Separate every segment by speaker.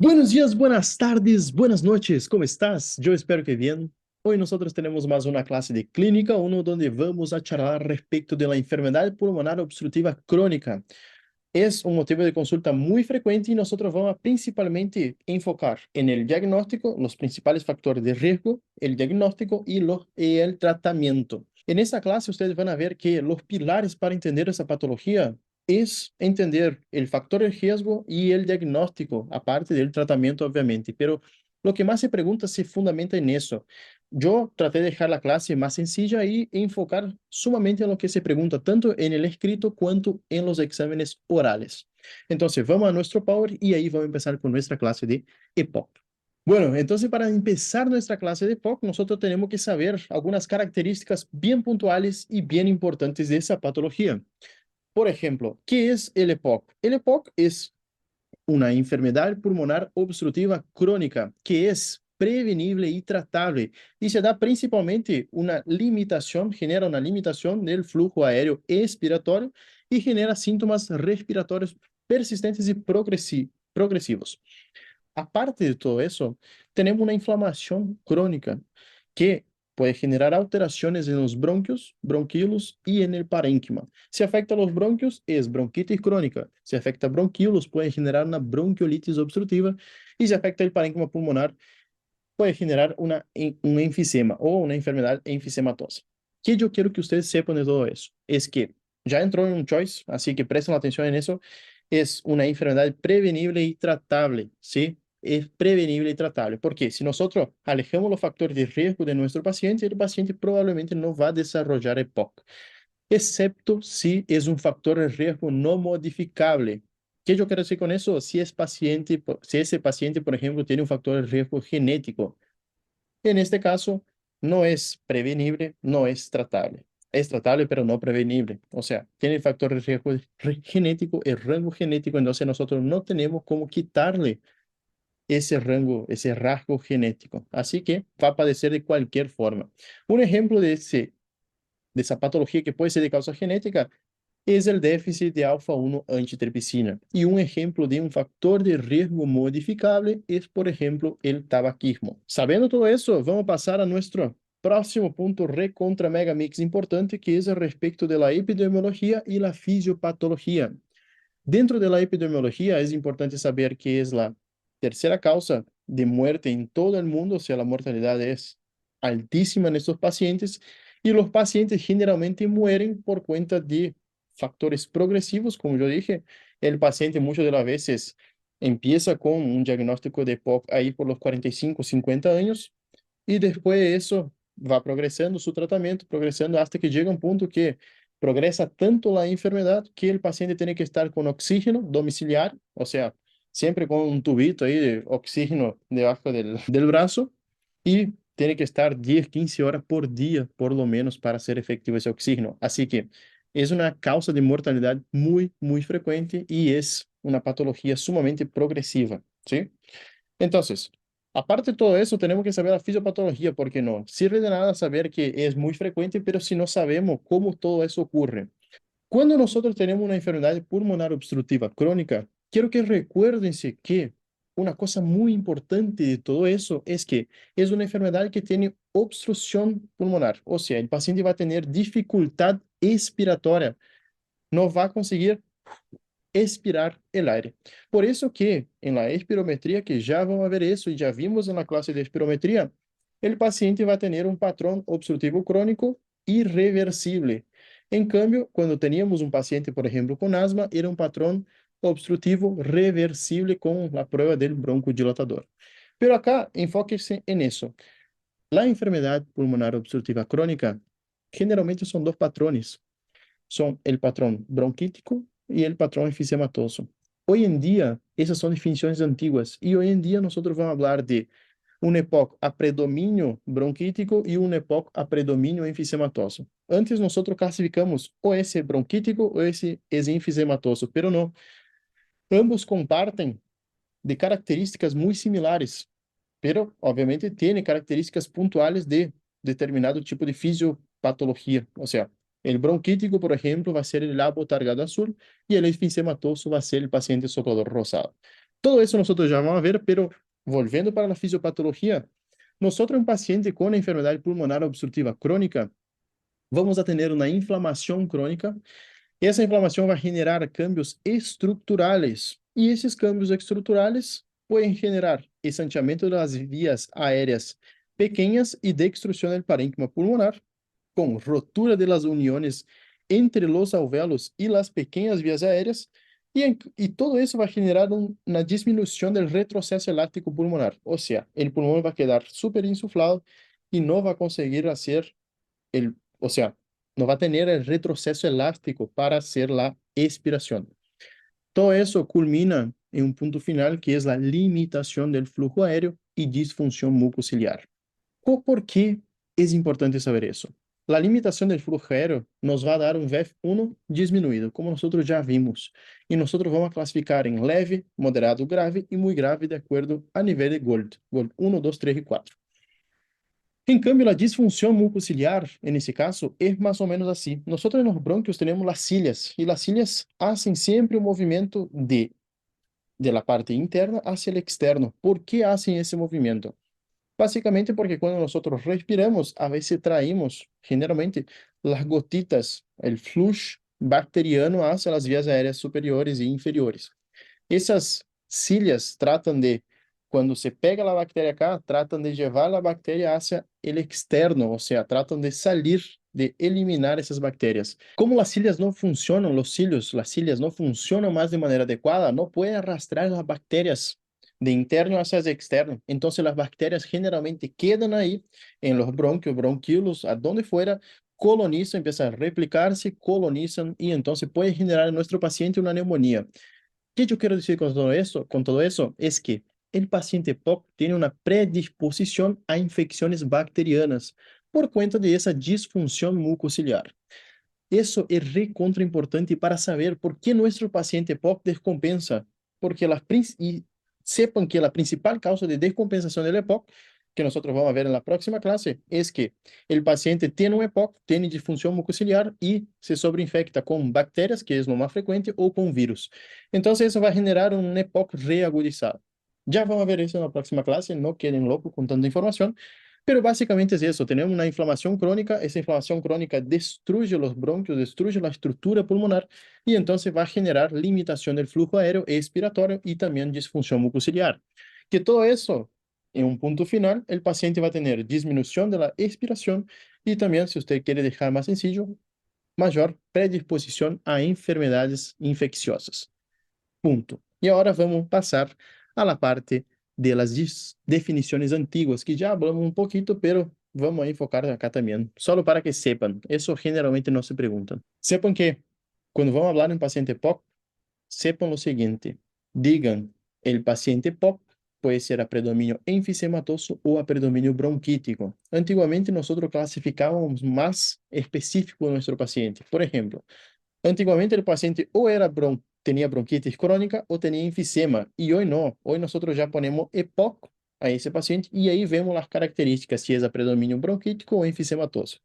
Speaker 1: Buenos días, buenas tardes, buenas noches, ¿cómo estás? Yo espero que bien. Hoy nosotros tenemos más una clase de clínica, uno donde vamos a charlar respecto de la enfermedad pulmonar obstructiva crónica. Es un motivo de consulta muy frecuente y nosotros vamos a principalmente enfocar en el diagnóstico, los principales factores de riesgo, el diagnóstico y el tratamiento. En esta clase ustedes van a ver que los pilares para entender esa patología es entender el factor de riesgo y el diagnóstico, aparte del tratamiento, obviamente. Pero lo que más se pregunta se fundamenta en eso. Yo traté de dejar la clase más sencilla y enfocar sumamente en lo que se pregunta, tanto en el escrito cuanto en los exámenes orales. Entonces, vamos a nuestro Power y ahí vamos a empezar con nuestra clase de EPOC. Bueno, entonces para empezar nuestra clase de EPOC, nosotros tenemos que saber algunas características bien puntuales y bien importantes de esa patología. Por ejemplo, ¿qué es el EPOC? El EPOC es una enfermedad pulmonar obstructiva crónica que es prevenible y tratable y se da principalmente genera una limitación del flujo aéreo expiratorio y genera síntomas respiratorios persistentes y progresivos. Aparte de todo eso, tenemos una inflamación crónica que puede generar alteraciones en los bronquios, bronquíolos y en el parénquima. Si afecta a los bronquios, es bronquitis crónica. Si afecta a bronquíolos, puede generar una bronquiolitis obstructiva. Y si afecta el parénquima pulmonar, puede generar un enfisema o una enfermedad enfisematosa. ¿Qué yo quiero que ustedes sepan de todo eso? Es que ya entró en un choice, así que presten atención en eso. Es una enfermedad prevenible y tratable, ¿sí? Es prevenible y tratable. Porque si nosotros alejamos los factores de riesgo de nuestro paciente, el paciente probablemente no va a desarrollar EPOC, excepto si es un factor de riesgo no modificable. ¿Qué yo quiero decir con eso? Si ese paciente, por ejemplo, tiene un factor de riesgo genético, en este caso, no es prevenible, no es tratable. Es tratable, pero no prevenible. O sea, tiene el factor de riesgo genético, el rango genético, entonces nosotros no tenemos cómo quitarle ese rango, ese rasgo genético. Así que va a padecer de cualquier forma. Un ejemplo de esa patología que puede ser de causa genética es el déficit de alfa-1 antitripsina. Y un ejemplo de un factor de riesgo modificable es, por ejemplo, el tabaquismo. Sabiendo todo eso, vamos a pasar a nuestro próximo punto recontra mega mix importante, que es respecto de la epidemiología y la fisiopatología. Dentro de la epidemiología es importante saber que es la tercera causa de muerte en todo el mundo, o sea, la mortalidad es altísima en estos pacientes y los pacientes generalmente mueren por cuenta de factores progresivos, como yo dije. El paciente muchas de las veces empieza con un diagnóstico de EPOC ahí por los 45, 50 años y después de eso va progresando su tratamiento, progresando hasta que llega un punto que progresa tanto la enfermedad que el paciente tiene que estar con oxígeno domiciliar, o sea, siempre con un tubito ahí de oxígeno debajo del brazo y tiene que estar 10, 15 horas por día, por lo menos, para ser efectivo ese oxígeno. Así que es una causa de mortalidad muy, muy frecuente y es una patología sumamente progresiva, ¿sí? Entonces, aparte de todo eso, tenemos que saber la fisiopatología, porque no sirve de nada saber que es muy frecuente, pero si no sabemos cómo todo eso ocurre. Cuando nosotros tenemos una enfermedad pulmonar obstructiva crónica, quiero que recuérdense que una cosa muy importante de todo eso es que es una enfermedad que tiene obstrucción pulmonar, o sea, el paciente va a tener dificultad expiratoria, no va a conseguir expirar el aire. Por eso que en la espirometría, que ya vamos a ver eso y ya vimos en la clase de espirometría, el paciente va a tener un patrón obstructivo crónico irreversible. En cambio, cuando teníamos un paciente, por ejemplo, con asma, era un patrón obstructivo reversible con la prueba del broncodilatador. Pero acá, enfóquese en eso. La enfermedad pulmonar obstructiva crónica generalmente son dos patrones, son el patrón bronquítico y el patrón enfisematoso. Hoy en día, esas son definiciones antiguas y hoy en día nosotros vamos a hablar de un EPOC a predominio bronquítico y un EPOC a predominio enfisematoso. Antes nosotros clasificamos o ese bronquítico o ese es enfisematoso, pero no. Ambos comparten de características muy similares, pero obviamente tiene características puntuales de determinado tipo de fisiopatología. O sea, el bronquítico, por ejemplo, va a ser el labotargado azul y el enfisемatoso va a ser el paciente soplador rosado. Todo eso nosotros ya vamos a ver, pero volviendo para la fisiopatología, nosotros en paciente con enfermedad pulmonar obstructiva crónica, vamos a tener una inflamación crónica. Essa inflamação vai generar cambios estruturais, e esses cambios estruturais podem generar esanteamento das vias aéreas pequenas e destruição do parênquima pulmonar, com rotura das uniões entre os alvéolos e as pequenas vias aéreas, e todo isso vai generar uma diminuição do retrocesso elástico pulmonar, ou seja, o pulmão vai quedar super insuflado e não vai conseguir fazer o sea, no va a tener el retroceso elástico para hacer la expiración. Todo eso culmina en un punto final que es la limitación del flujo aéreo y disfunción mucociliar. ¿Por qué es importante saber eso? La limitación del flujo aéreo nos va a dar un VEF1 disminuido, como nosotros ya vimos. Y nosotros vamos a clasificar en leve, moderado, grave y muy grave de acuerdo a nivel de Gold. Gold 1, 2, 3 y 4. En cambio, la disfunción mucociliar, en ese caso, es más o menos así. Nosotros en los bronquios tenemos las cilias, y las cilias hacen siempre un movimiento de la parte interna hacia el externo. ¿Por qué hacen ese movimiento? Básicamente porque cuando nosotros respiramos, a veces traemos, generalmente, las gotitas, el flujo bacteriano hacia las vías aéreas superiores e inferiores. Essas cilias tratam de, quando se pega a bactéria cá, tratam de levar a bactéria hacia el externo, ou seja, tratam de salir, de eliminar essas bactérias. Como as cilias não funcionam, os cílios, as cilias não funcionam mais de maneira adequada, não podem arrastrar as bactérias de interno hacia externo. Então, as bactérias generalmente quedam aí, em los bronquios, bronquíolos, a donde fuera, colonizam, começam a replicar-se, colonizam, e então pode generar em nosso paciente uma pneumonia. ¿Qué yo quiero decir con todo eso? Con todo eso es que el paciente POC tiene una predisposición a infecciones bacterianas por cuenta de esa disfunción mucociliar. Eso es recontra importante para saber por qué nuestro paciente POC descompensa, porque y sepan que la principal causa de descompensación del EPOC, que nosotros vamos a ver en la próxima clase, es que el paciente tiene un EPOC, tiene disfunción mucociliar y se sobreinfecta con bacterias, que es lo más frecuente, o con virus. Entonces eso va a generar un EPOC reagudizado. Ya vamos a ver eso en la próxima clase, no queden locos con tanta información, pero básicamente es eso, tenemos una inflamación crónica, esa inflamación crónica destruye los bronquios, destruye la estructura pulmonar y entonces va a generar limitación del flujo aéreo expiratorio y también disfunción mucociliar. Que todo eso, en un punto final, el paciente va a tener disminución de la expiración y también, si usted quiere dejar más sencillo, mayor predisposición a enfermedades infecciosas. Punto. Y ahora vamos a pasar a la parte de las definiciones antiguas, que ya hablamos un poquito, pero vamos a enfocar acá también, solo para que sepan. Eso generalmente no se preguntan. Sepan que cuando vamos a hablar de un paciente POC, sepan lo siguiente. Digan, el paciente POC puede ser a predominio enfisematoso o a predominio bronquítico. Antiguamente nosotros clasificábamos más específico nuestro paciente. Por ejemplo, antiguamente el paciente o era tenía bronquitis crónica o tenía enfisema, y hoy no. Hoy nosotros ya ponemos EPOC a ese paciente y ahí vemos las características, si es a predominio bronquítico o enfisematoso.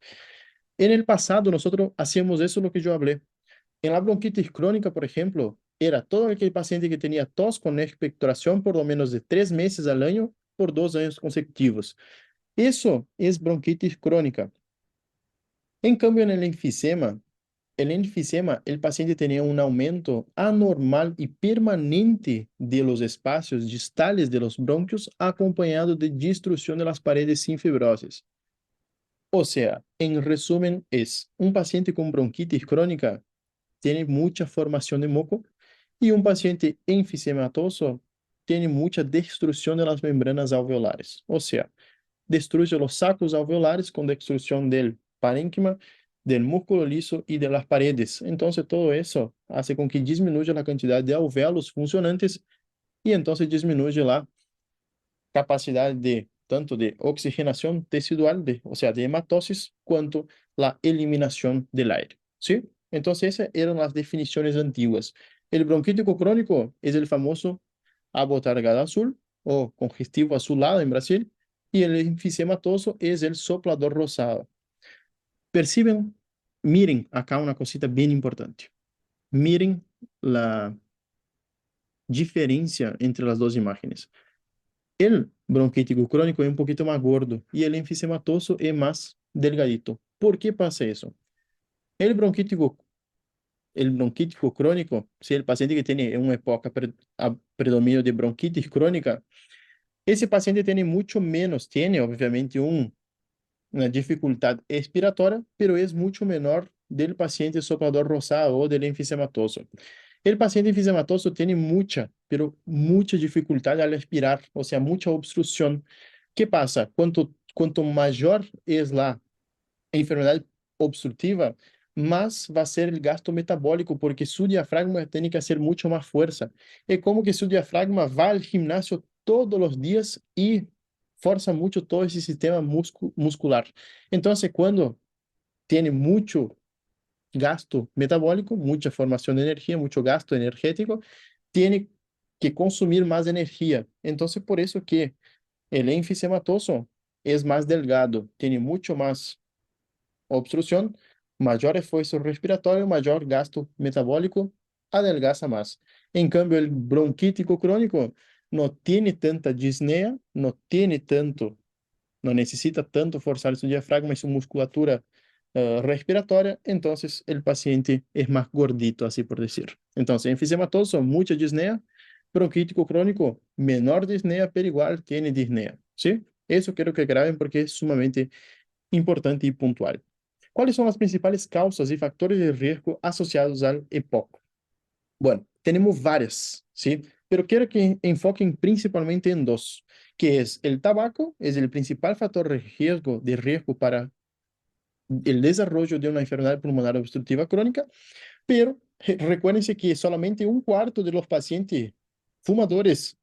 Speaker 1: En el pasado nosotros hacíamos eso lo que yo hablé. En la bronquitis crónica, por ejemplo, era todo aquel paciente que tenía tos con expectoración por lo menos de 3 meses al año por 2 años consecutivos. Eso es bronquitis crónica. En cambio, en el enfisema, el paciente tenía un aumento anormal y permanente de los espacios distales de los bronquios acompañado de destrucción de las paredes sin fibrosas. O sea, en resumen, es un paciente con bronquitis crónica tiene mucha formación de moco y un paciente enfisematoso tiene mucha destrucción de las membranas alveolares. O sea, destruye los sacos alveolares con destrucción del parénquima, del músculo liso y de las paredes. Entonces, todo eso hace con que disminuya la cantidad de alvéolos funcionantes y entonces disminuye la capacidad de tanto de oxigenación tecidual, o sea, de hematosis, cuanto la eliminación del aire. ¿Sí? Entonces, esas eran las definiciones antiguas. El bronquítico crónico es el famoso abotargado azul o congestivo azulado en Brasil, y el enfisematoso es el soplador rosado. Perciben, miren acá una cosita bien importante. Miren diferencia entre las dos imágenes. El bronquítico crónico es un poquito más gordo y el enfisematoso es más delgadito. ¿Por qué pasa eso? El bronquítico, el bronquítico crónico, si el paciente que tiene una época a predominio de bronquitis crónica, ese paciente tiene mucho menos, tiene obviamente una dificultad expiratoria, pero es mucho menor del paciente soplador rosado o del enfisematoso. El paciente enfisematoso tiene mucha, pero mucha dificultad al respirar, o sea, mucha obstrucción. ¿Qué pasa? Cuanto mayor es la enfermedad obstructiva, más va a ser el gasto metabólico, porque su diafragma tiene que hacer mucho más fuerza. Es como que su diafragma va al gimnasio todos los días y fuerza mucho todo ese sistema muscular. Entonces, cuando tiene mucho gasto metabólico, mucha formación de energía, mucho gasto energético, tiene que consumir más energía. Entonces, por eso que el enfisematoso es más delgado, tiene mucho más obstrucción, mayor esfuerzo respiratorio, mayor gasto metabólico, adelgaza más. En cambio, el bronquítico crónico no tiene tanta disnea, no necesita tanto forzar su diafragma y su musculatura respiratoria, entonces el paciente es más gordito, así por decir. Entonces, enfisematoso, mucha disnea, bronquítico crónico, menor disnea, pero igual tiene disnea, ¿sí? Eso quiero que graben porque es sumamente importante y puntual. ¿Cuáles son las principales causas y factores de riesgo asociados al EPOC? Bueno, tenemos varias, ¿sí? Pero quiero que enfoquen principalmente en dos, que es el tabaco, es el principal factor de riesgo para el desarrollo de una enfermedad pulmonar obstructiva crónica, pero recuérdense que solamente un cuarto de los pacientes fumadores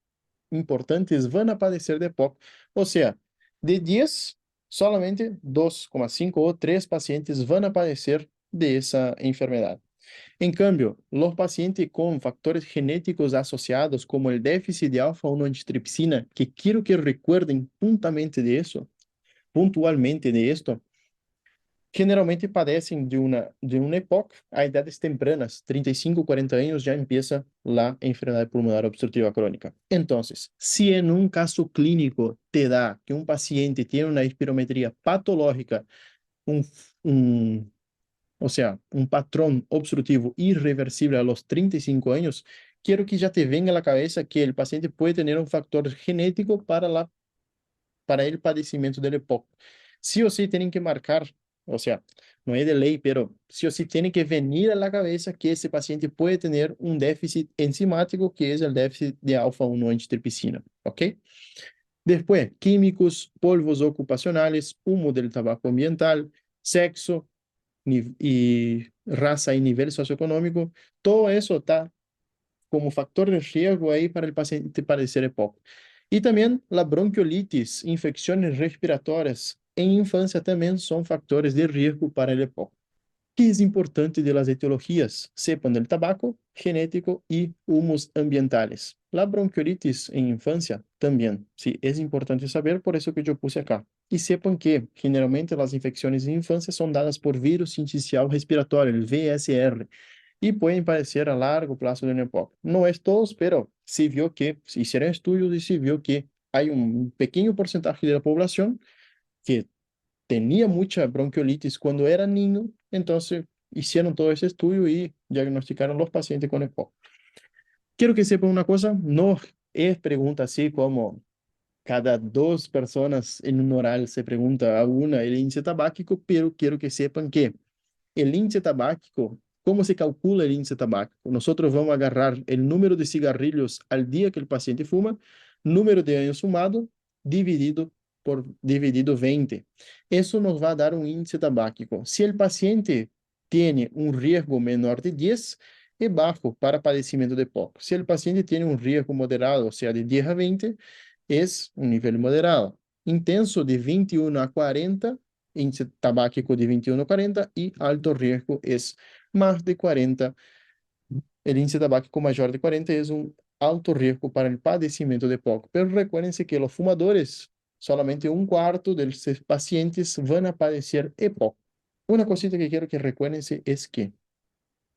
Speaker 1: importantes van a padecer de EPOC. O sea, de 10, solamente 2,5 o 3 pacientes van a padecer de esa enfermedad. En cambio, los pacientes con factores genéticos asociados, como el déficit de alfa-1 antitrypsina, que quiero que recuerden puntualmente de esto, generalmente padecen de una EPOC a edades tempranas, 35, 40 años ya empieza la enfermedad pulmonar obstructiva crónica. Entonces, si en un caso clínico te da que un paciente tiene una espirometría patológica, un, un, o sea, un patrón obstructivo irreversible a los 35 años, quiero que ya te venga a la cabeza que el paciente puede tener un factor genético para el padecimiento del EPOC. Sí o sí tienen que marcar, o sea, no es de ley, pero sí o sí tiene que venir a la cabeza que ese paciente puede tener un déficit enzimático, que es el déficit de alfa-1 antitrypsina, ¿ok? Después, químicos, polvos ocupacionales, humo del tabaco ambiental, sexo y raza y nivel socioeconómico, todo eso está como factor de riesgo ahí para el paciente padecer EPOC. Y también la bronquiolitis, infecciones respiratorias en infancia también son factores de riesgo para el EPOC. ¿Qué es importante de las etiologías? Sepan del tabaco, genético y humos ambientales. La bronquiolitis en infancia también, sí, es importante saber, por eso que yo puse acá. Y sepan que generalmente las infecciones en infancia son dadas por virus sincicial respiratorio, el VSR, y pueden padecer a largo plazo de una EPOC. No es todos, pero se vio que, se hicieron estudios y se vio que hay un pequeño porcentaje de la población que tenía mucha bronquiolitis cuando era niño, entonces hicieron todo ese estudio y diagnosticaron los pacientes con EPOC. Quiero que sepan una cosa, no es pregunta así como cada dos personas en un oral se pregunta a una el índice tabáquico, pero quiero que sepan que el índice tabáquico, ¿cómo se calcula el índice tabáquico? Nosotros vamos a agarrar el número de cigarrillos al día que el paciente fuma, número de años fumado, dividido 20. Eso nos va a dar un índice tabáquico. Si el paciente tiene un riesgo menor de 10, es bajo para padecimiento de EPOC. Si el paciente tiene un riesgo moderado, o sea, de 10 a 20, es un nivel moderado. Intenso de 21 a 40, índice tabáquico de 21 a 40 y alto riesgo es más de 40. El índice tabáquico mayor de 40 es un alto riesgo para el padecimiento de EPOC. Pero recuérdense que los fumadores, solamente un cuarto de los pacientes van a padecer EPOC. Una cosita que quiero que recuérdense es que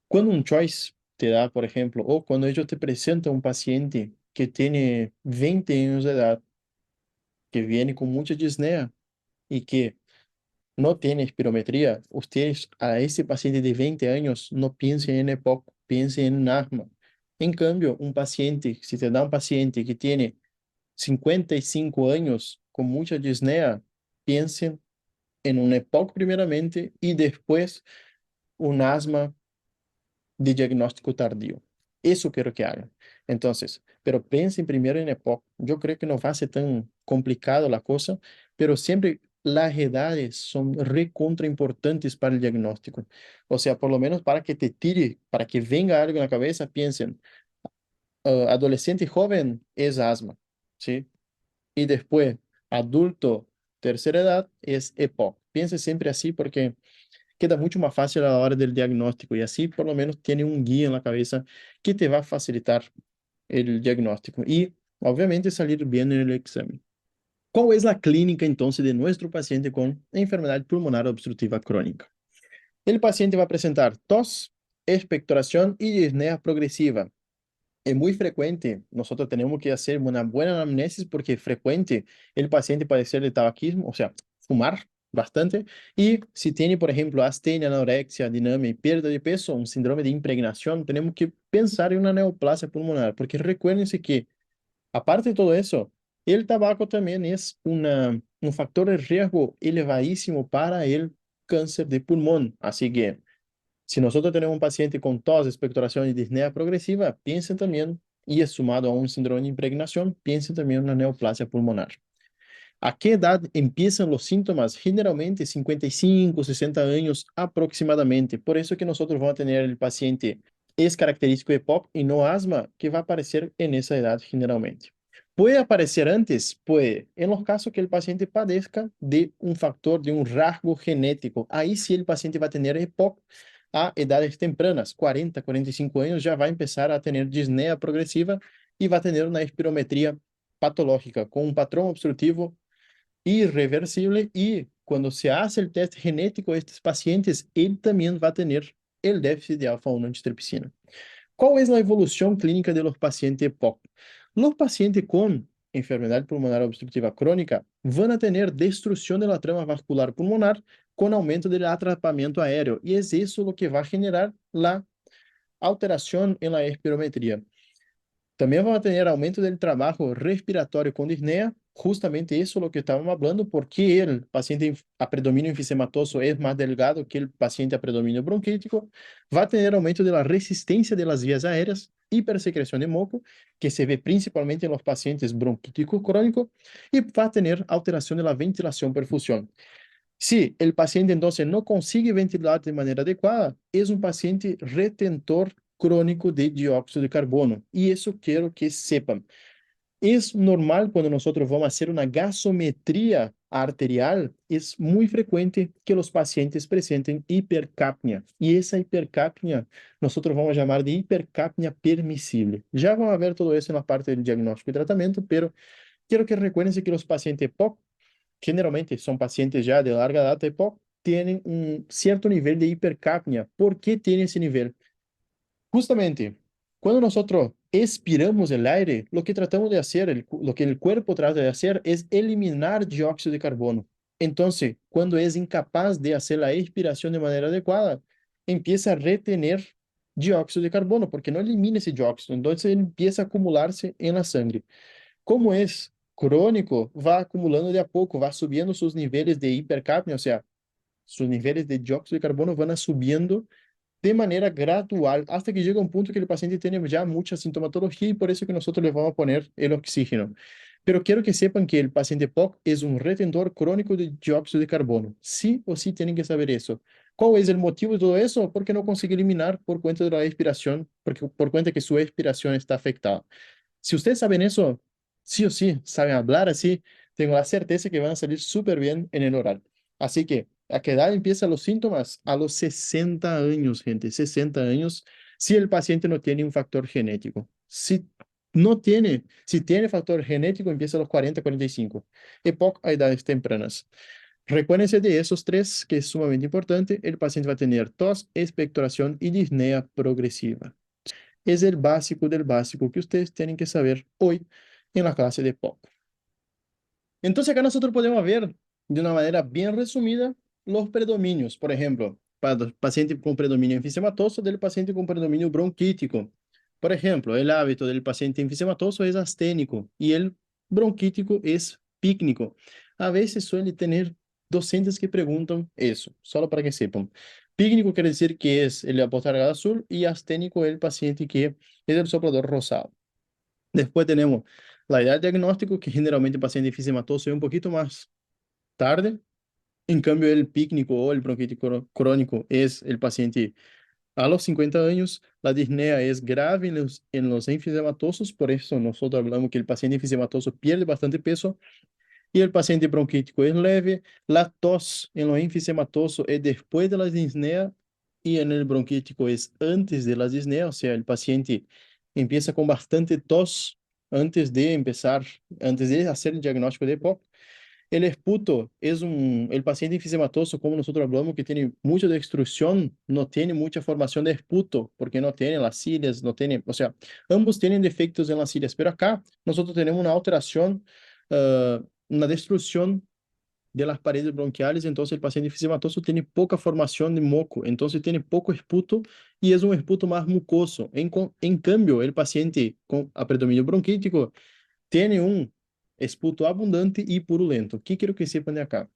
Speaker 1: cuando un choice te da, por ejemplo, o cuando ellos te presentan un paciente que tiene 20 años de edad, que viene con mucha disnea y que no tiene espirometría, ustedes a ese paciente de 20 años no piensen en EPOC, piensen en un asma. En cambio, un paciente, si te da un paciente que tiene 55 años con mucha disnea, piensen en un EPOC primeramente y después un asma de diagnóstico tardío. Eso quiero que hagan. Entonces, pero piensen primero en EPOC. Yo creo que no va a ser tan complicado la cosa, pero siempre las edades son recontra importantes para el diagnóstico. O sea, por lo menos para que te tire, para que venga algo en la cabeza, piensen, adolescente joven es asma, ¿sí? Y después, adulto, tercera edad es EPOC. Piense siempre así porque queda mucho más fácil a la hora del diagnóstico y así por lo menos tiene un guía en la cabeza que te va a facilitar el diagnóstico y obviamente salir bien en el examen. ¿Cuál es la clínica entonces de nuestro paciente con enfermedad pulmonar obstructiva crónica? El paciente va a presentar tos, expectoración y disnea progresiva. Es muy frecuente, nosotros tenemos que hacer una buena anamnesis porque es frecuente el paciente padecer de tabaquismo, o sea, fumar bastante, y si tiene, por ejemplo, astenia, anorexia, dinamia y pérdida de peso, un síndrome de impregnación, tenemos que pensar en una neoplasia pulmonar, porque recuérdense que, aparte de todo eso, el tabaco también es un factor de riesgo elevadísimo para el cáncer de pulmón, así que si nosotros tenemos un paciente con tos, expectoración y disnea progresiva, piensen también, y es sumado a un síndrome de impregnación, piensen también en una neoplasia pulmonar. ¿A qué edad empiezan los síntomas? Generalmente 55, 60 años aproximadamente. Por eso que nosotros vamos a tener el paciente es característico de POC y no asma, que va a aparecer en esa edad generalmente. ¿Puede aparecer antes? Puede. En los casos que el paciente padezca de un factor, de un rasgo genético, ahí sí el paciente va a tener EPOC a edades tempranas, 40, 45 años, ya va a empezar a tener disnea progresiva y va a tener una espirometría patológica con un patrón obstrutivo irreversible y cuando se hace el test genético de estos pacientes, él también va a tener el déficit de alfa-1 antitrypsina. ¿Cuál es la evolución clínica de los pacientes EPOC? Los pacientes con enfermedad pulmonar obstructiva crónica van a tener destrucción de la trama vascular pulmonar con aumento del atrapamiento aéreo y es eso lo que va a generar la alteración en la espirometría. También vamos a tener aumento del trabajo respiratorio con disnea, justamente eso es lo que estábamos hablando, porque el paciente a predominio enfisematoso es más delgado que el paciente a predominio bronquítico, va a tener aumento de la resistencia de las vías aéreas, hipersecreción de moco, que se ve principalmente en los pacientes bronquíticos crónicos, y va a tener alteración de la ventilación perfusión. Si el paciente entonces no consigue ventilar de manera adecuada, es un paciente retentor crónico de dióxido de carbono. Y eso quiero que sepan. Es normal cuando nosotros vamos a hacer una gasometría arterial, es muy frecuente que los pacientes presenten hipercapnia. Y esa hipercapnia nosotros vamos a llamar de hipercapnia permisible. Ya vamos a ver todo eso en la parte del diagnóstico y tratamiento, pero quiero que recuerden que los pacientes POC generalmente son pacientes ya de larga data y POC, tienen un cierto nivel de hipercapnia. ¿Por qué tiene ese nivel? Justamente, cuando nosotros expiramos el aire, lo que tratamos de hacer, lo que el cuerpo trata de hacer es eliminar dióxido de carbono. Entonces, cuando es incapaz de hacer la expiración de manera adecuada, empieza a retener dióxido de carbono, porque no elimina ese dióxido, entonces ele empieza a acumularse en la sangre. Como es crônico, va acumulando de a pouco, va subindo seus níveis de hipercapnia, ou seja, seus níveis de dióxido de carbono vão subindo de maneira gradual, hasta que llega un punto que el paciente tiene ya mucha sintomatología y por eso que nosotros le vamos a poner el oxígeno. Pero quiero que sepan que el paciente POC es un retentor crónico de dióxido de carbono. Sí o sí tienen que saber eso. ¿Cuál es el motivo de todo eso? Porque no consigue eliminar por cuenta de la expiración, porque por cuenta que su expiración está afectada. Si ustedes saben eso, sí o sí, saben hablar así, tengo la certeza que van a salir súper bien en el oral. Así que, ¿a qué edad empiezan los síntomas? A los 60 años, gente, 60 años, si el paciente no tiene un factor genético. Si no tiene, si tiene factor genético, empieza a los 40, 45. EPOC a edades tempranas. Recuérdense de esos tres, que es sumamente importante. El paciente va a tener tos, expectoración y disnea progresiva. es el básico del básico que ustedes tienen que saber hoy en la clase de POC. Entonces acá nosotros podemos ver de una manera bien resumida los predominios, por ejemplo, para el paciente con predominio enfisematoso del paciente con predominio bronquítico. Por ejemplo, el hábito del paciente enfisematoso es asténico y el bronquítico es pícnico. A veces suele tener docentes que preguntan eso, solo para que sepan. Pícnico quiere decir que es el apotargado azul y asténico el paciente que es el soplador rosado. Después tenemos la edad diagnóstico, que generalmente el paciente enfisematoso es un poquito más tarde. En cambio, el pícnico o el bronquitis crónico es el paciente a los 50 años. La disnea es grave en los enfisematosos, por eso nosotros hablamos que el paciente enfisematoso pierde bastante peso. Y el paciente bronquítico es leve. La tos en los enfisematosos es después de la disnea y en el bronquítico es antes de la disnea, o sea, el paciente empieza con bastante tos antes de hacer el diagnóstico de EPOC. El esputo es el paciente enfisematoso, como nosotros hablamos, que tiene mucha destrucción, no tiene mucha formación de esputo, porque no tiene las cilias, no tiene, o sea, ambos tienen defectos en las cilias, pero acá nosotros tenemos una alteración, una destrucción de las paredes bronquiales, entonces el paciente enfisematoso tiene poca formación de moco, entonces tiene poco esputo y es un esputo más mucoso. En cambio, el paciente con a predominio bronquítico tiene un esputo abundante y purulento. ¿Qué quiero que sepan de acá?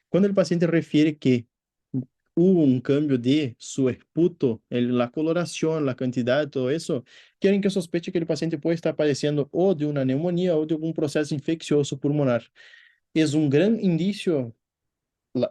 Speaker 1: Cuando el paciente refiere que hubo un cambio de su esputo, la coloración, la cantidad, todo eso, quieren que sospeche que el paciente puede estar padeciendo o de una neumonía o de algún proceso infeccioso pulmonar. Es un gran indicio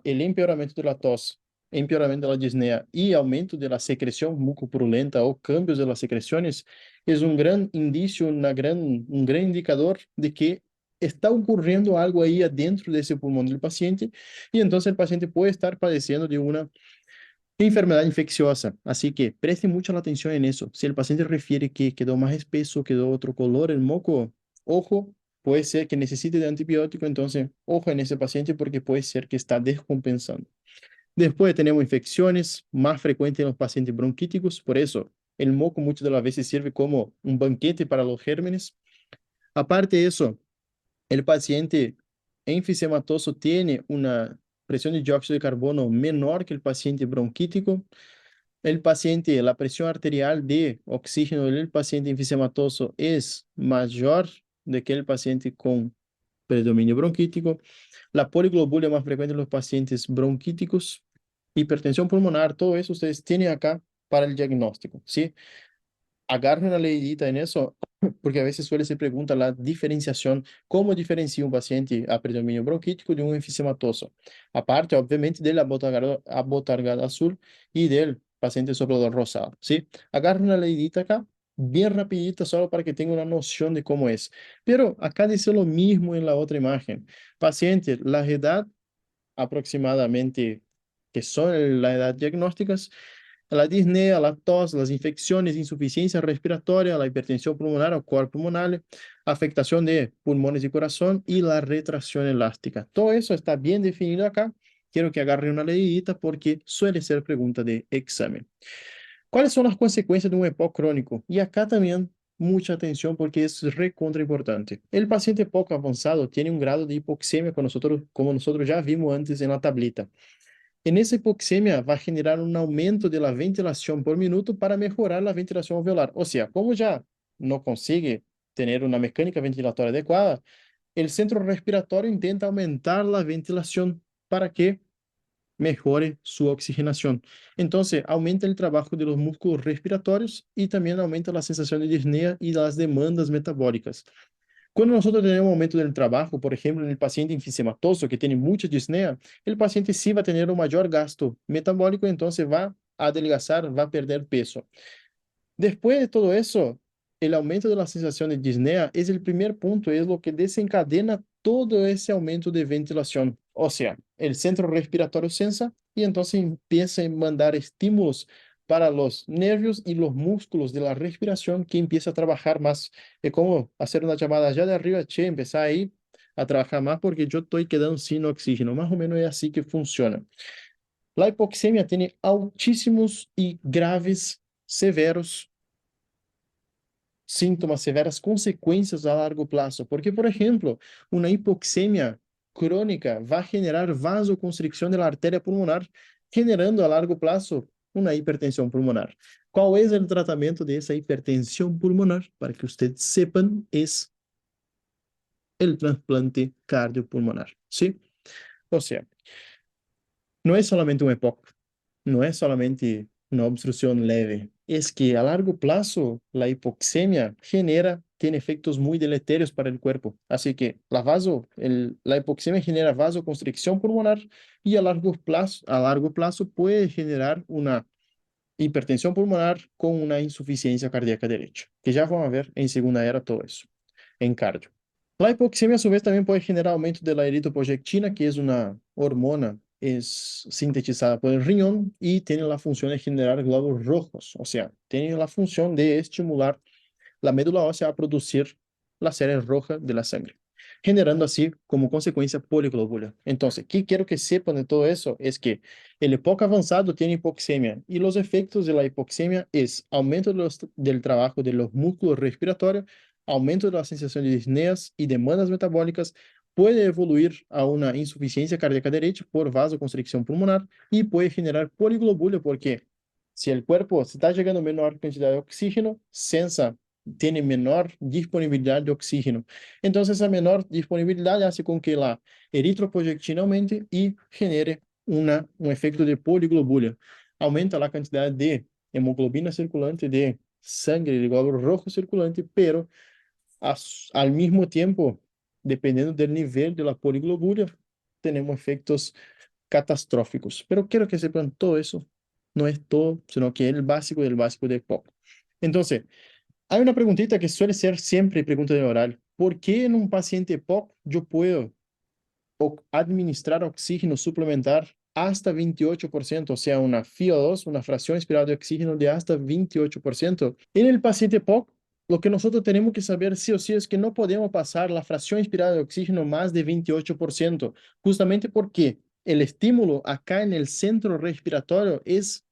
Speaker 1: el empeoramento de la tos, empeoramento de la disnea y aumento de la secreción mucopurulenta o cambios de las secreciones, es un gran indicio, un gran indicador de que está ocurriendo algo ahí adentro de ese pulmón del paciente y entonces el paciente puede estar padeciendo de una enfermedad infecciosa. Así que presten mucha atención en eso. Si el paciente refiere que quedó más espeso, quedó otro color el moco, ojo, puede ser que necesite de antibiótico, entonces ojo en ese paciente porque puede ser que está descompensando. Después tenemos infecciones más frecuentes en los pacientes bronquíticos, por eso el moco muchas de las veces sirve como un banquete para los gérmenes. Aparte de eso, el paciente enfisematoso tiene una presión de dióxido de carbono menor que el paciente bronquítico. El paciente, la presión arterial de oxígeno del paciente enfisematoso es mayor de que el paciente con predominio bronquítico. La poliglobulia más frecuente en los pacientes bronquíticos, hipertensión pulmonar, todo eso ustedes tienen acá para el diagnóstico, ¿sí? Agarren una leidita en eso, porque a veces suele se pregunta la diferenciación, cómo diferencia un paciente a predominio bronquítico de un enfisematoso. Aparte, obviamente, del abotargado azul y del paciente soplador rosado, ¿sí? Agarren una leidita acá, bien rapidita, solo para que tengan una noción de cómo es. Pero acá dice lo mismo en la otra imagen. Paciente, la edad aproximadamente, que son la edad diagnósticas, la disnea, la tos, las infecciones, insuficiencia respiratoria, la hipertensión pulmonar o cor pulmonar, afectación de pulmones y corazón y la retracción elástica. Todo eso está bien definido acá. Quiero que agarre una leidita porque suele ser pregunta de examen. ¿Cuáles son las consecuencias de un EPOC crónico? Y acá también mucha atención porque es recontra importante. El paciente EPOC avanzado tiene un grado de hipoxemia como nosotros ya vimos antes en la tablita. En esa hipoxemia va a generar un aumento de la ventilación por minuto para mejorar la ventilación alveolar. O sea, como ya no consigue tener una mecánica ventilatoria adecuada, el centro respiratorio intenta aumentar la ventilación para que mejore su oxigenación. Entonces, aumenta el trabajo de los músculos respiratorios y también aumenta la sensación de disnea y las demandas metabólicas. Cuando nosotros tenemos un aumento del trabajo, por ejemplo, en el paciente enfisematoso que tiene mucha disnea, el paciente sí va a tener un mayor gasto metabólico, entonces va a adelgazar, va a perder peso. Después de todo eso, el aumento de la sensación de disnea es el primer punto, es lo que desencadena todo ese aumento de ventilación. O sea, el centro respiratorio sensa y entonces empieza a mandar estímulos para los nervios y los músculos de la respiración que empieza a trabajar más. Es como hacer una llamada allá de arriba, che, empezar ahí a trabajar más porque yo estoy quedando sin oxígeno. Más o menos es así que funciona. La hipoxemia tiene altísimos y graves, severos síntomas severas, consecuencias a largo plazo. Porque, por ejemplo, una hipoxemia crónica va a generar vasoconstricción de la arteria pulmonar, generando a largo plazo una hipertensión pulmonar. ¿Cuál es el tratamiento de esa hipertensión pulmonar? Para que ustedes sepan, es el trasplante cardiopulmonar, ¿sí? O sea, no es solamente un EPOC, no es solamente una obstrucción leve, es que a largo plazo la hipoxemia tiene efectos muy deleterios para el cuerpo. Así que la hipoxemia genera vasoconstricción pulmonar y a largo plazo puede generar una hipertensión pulmonar con una insuficiencia cardíaca derecha, que ya vamos a ver en segunda era todo eso, en cardio. La hipoxemia, a su vez, también puede generar aumento de la eritropoyetina, que es una hormona, es sintetizada por el riñón y tiene la función de generar glóbulos rojos, o sea, tiene la función de estimular la médula ósea a producir la serie roja de la sangre, generando así como consecuencia poliglobula. Entonces, ¿qué quiero que sepan de todo eso? Es que el EPOC avanzado tiene hipoxemia y los efectos de la hipoxemia es aumento del trabajo de los músculos respiratorios, aumento de la sensación de disneas y demandas metabólicas, puede evoluir a una insuficiencia cardíaca derecha por vasoconstricción pulmonar y puede generar poliglobula porque si el cuerpo se está llegando menor cantidad de oxígeno, sensa tiene menor disponibilidad de oxígeno. Entonces, esa menor disponibilidad hace con que la eritropoyetina aumente y genere un efecto de poliglobula. Aumenta la cantidad de hemoglobina circulante, de sangre, de glóbulos rojos circulante, pero al mismo tiempo, dependiendo del nivel de la poliglobula, tenemos efectos catastróficos. Pero quiero que sepan todo eso. No es todo, sino que es el básico del básico de poco. Entonces, hay una preguntita que suele ser siempre pregunta de oral. ¿Por qué en un paciente POC yo puedo administrar oxígeno suplementar hasta 28%, o sea, una FiO2, una fracción inspirada de oxígeno de hasta 28%? En el paciente POC, lo que nosotros tenemos que saber sí o sí es que no podemos pasar la fracción inspirada de oxígeno más de 28%, justamente porque el estímulo acá en el centro respiratorio es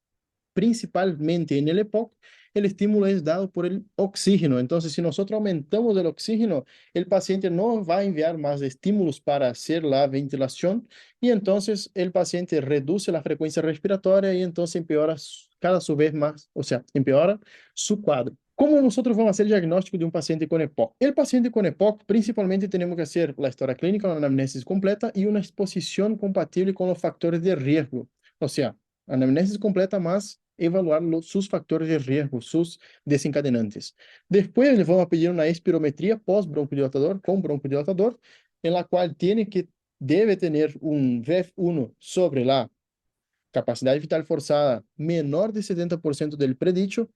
Speaker 1: principalmente en el EPOC, el estímulo es dado por el oxígeno. Entonces, si nosotros aumentamos el oxígeno, el paciente no va a enviar más estímulos para hacer la ventilación y entonces el paciente reduce la frecuencia respiratoria y entonces empeora cada vez más, o sea, empeora su cuadro. ¿Cómo nosotros vamos a hacer el diagnóstico de un paciente con EPOC? El paciente con EPOC, principalmente tenemos que hacer la historia clínica, una anamnesis completa y una exposición compatible con los factores de riesgo. O sea, anamnesis completa más evaluar sus factores de riesgo, sus desencadenantes. Después le vamos a pedir una espirometría post-broncodilatador con broncodilatador, en la cual debe tener un VEF1 sobre la capacidad vital forzada menor de 70% del predicho.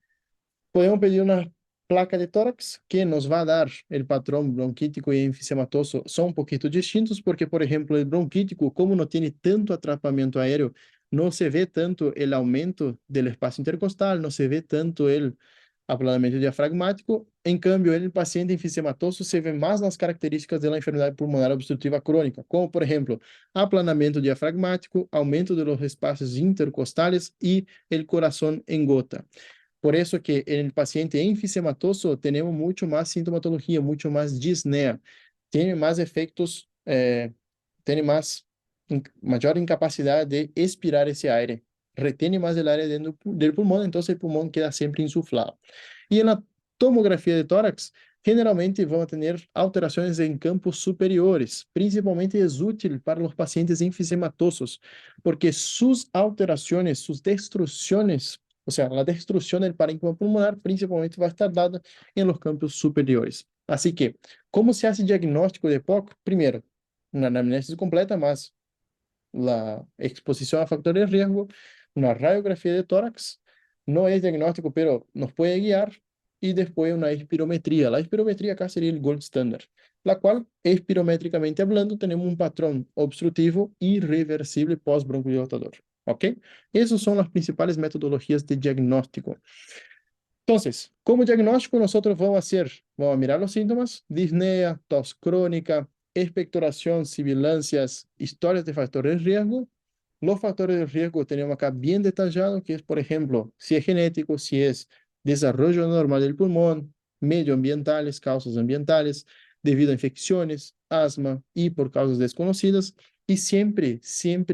Speaker 1: Podemos pedir una placa de tórax que nos va a dar el patrón bronquítico y enfisematoso. Son un poquito distintos porque, por ejemplo, el bronquítico, como no tiene tanto atrapamiento aéreo, no se ve tanto el aumento del espacio intercostal, no se ve tanto el aplanamiento diafragmático. En cambio, en el paciente enfisematoso se ve más las características de la enfermedad pulmonar obstructiva crónica, como, por ejemplo, aplanamiento diafragmático, aumento de los espacios intercostales y el corazón en gota. Por eso que en el paciente enfisematoso tenemos mucho más sintomatología, mucho más disnea, tiene más efectos, tiene mayor incapacidad de expirar ese aire, retiene más el aire dentro del pulmón, entonces el pulmón queda siempre insuflado. Y en la tomografía de tórax, generalmente vamos a tener alteraciones en campos superiores, principalmente es útil para los pacientes enfisematosos, porque sus alteraciones, sus destrucciones, o sea, la destrucción del parénquima pulmonar principalmente va a estar dada en los campos superiores. Así que, ¿cómo se hace diagnóstico de POC? Primero, una anamnesis completa más la exposición a factores de riesgo, una radiografía de tórax, no es diagnóstico, pero nos puede guiar, y después una espirometría. La espirometría acá sería el gold standard, la cual, espirométricamente hablando, tenemos un patrón obstructivo irreversible post-broncodilatador. ¿Ok? Esas son las principales metodologías de diagnóstico. Entonces, como diagnóstico, nosotros vamos a mirar los síntomas: disnea, tos crónica, expectoración, sibilancias, historias de factores de riesgo. Los factores de riesgo tenemos acá bien detallado, que es, por ejemplo, si es genético, si es desarrollo normal del pulmón, medioambientales, causas ambientales, debido a infecciones, asma y por causas desconocidas. Y siempre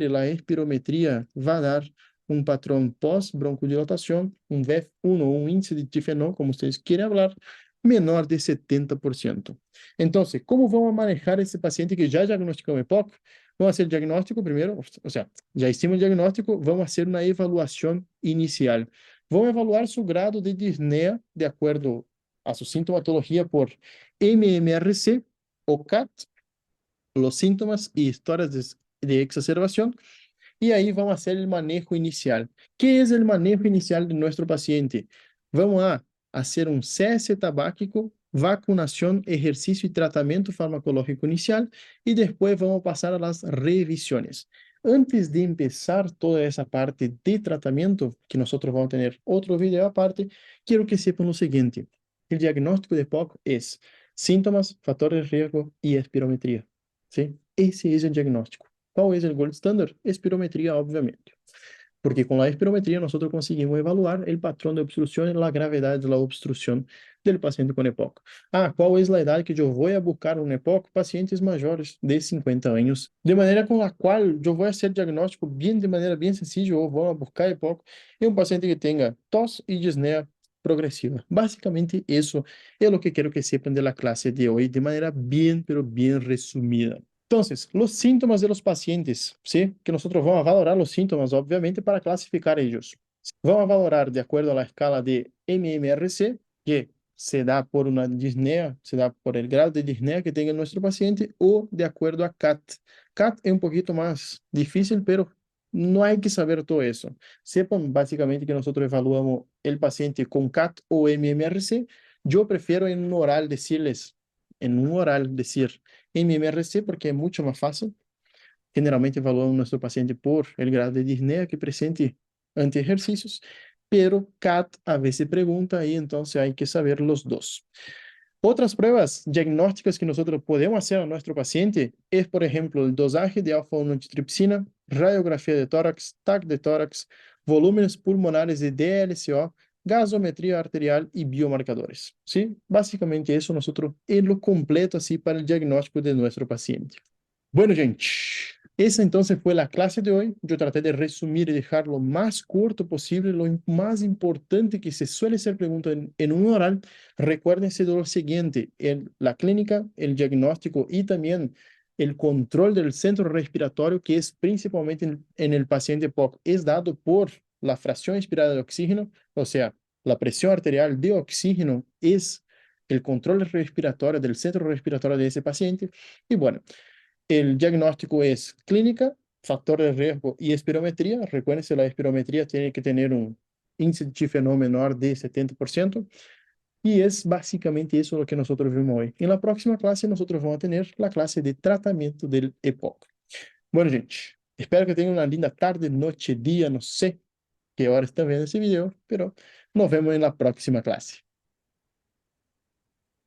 Speaker 1: la espirometría va a dar un patrón pós-broncodilatación, un VEF1 o un índice de difenol, como ustedes quieren hablar, menor de 70%. Entonces, ¿cómo vamos a manejar ese paciente que ya diagnosticamos EPOC? Vamos a hacer el diagnóstico primero, o sea, ya hicimos el diagnóstico, vamos a hacer una evaluación inicial. Vamos a evaluar su grado de disnea de acuerdo a su sintomatología por MMRC o CAT, los síntomas y historias de exacerbación, y ahí vamos a hacer el manejo inicial. ¿Qué es el manejo inicial de nuestro paciente? Vamos a hacer un cese tabáquico, vacunación, ejercicio y tratamiento farmacológico inicial, y después vamos a pasar a las revisiones. Antes de empezar toda esa parte de tratamiento, que nosotros vamos a tener otro video aparte, quiero que sepan lo siguiente. El diagnóstico de POC es síntomas, factores de riesgo y espirometría. ¿Sí? Ese es el diagnóstico. ¿Cuál es el gold standard? Espirometría, obviamente. Porque con la espirometría nosotros conseguimos evaluar el patrón de obstrucción y la gravedad de la obstrucción del paciente con EPOC. ¿Cuál es la edad que yo voy a buscar un EPOC? Pacientes mayores de 50 años. De manera con la cual yo voy a hacer diagnóstico bien, de manera bien sencilla, yo voy a buscar EPOC en un paciente que tenga tos y disnea progresiva. Básicamente eso es lo que quiero que sepan de la clase de hoy, de manera bien, pero bien resumida. Entonces, los síntomas de los pacientes, ¿sí? Que nosotros vamos a valorar los síntomas, obviamente, para clasificar ellos. Vamos a valorar de acuerdo a la escala de MMRC, que se da por una disnea, se da por el grado de disnea que tenga nuestro paciente, o de acuerdo a CAT. CAT es un poquito más difícil, pero no hay que saber todo eso. Sepan básicamente que nosotros evaluamos el paciente con CAT o MMRC. Yo prefiero en un oral decirles, en un oral decir MMRC porque es mucho más fácil. Generalmente evaluamos nuestro paciente por el grado de disnea que presente ante ejercicios, pero CAT a veces pregunta y entonces hay que saber los dos. Otras pruebas diagnósticas que nosotros podemos hacer a nuestro paciente es, por ejemplo, el dosaje de alfa-1 antitripsina, radiografía de tórax, TAC de tórax, volúmenes pulmonares de DLCO, gasometría arterial y biomarcadores. ¿Sí? Básicamente eso nosotros es lo completo así para el diagnóstico de nuestro paciente. Bueno, gente, esa entonces fue la clase de hoy. Yo traté de resumir y dejar lo más corto posible, lo más importante que se suele ser pregunta en un oral. Recuérdense de lo siguiente, la clínica, el diagnóstico y también el control del centro respiratorio, que es principalmente en el paciente POC, es dado por la fracción inspirada de oxígeno, o sea, la presión arterial de oxígeno es el control respiratorio del centro respiratorio de ese paciente. Y bueno, el diagnóstico es clínica, factor de riesgo y espirometría. Recuérdense, la espirometría tiene que tener un índice de difenol menor de 70%. Y es básicamente eso lo que nosotros vimos hoy. En la próxima clase nosotros vamos a tener la clase de tratamiento del EPOC. Bueno, gente, espero que tengan una linda tarde, noche, día, no sé qué hora están viendo ese video, pero nos vemos en la próxima clase.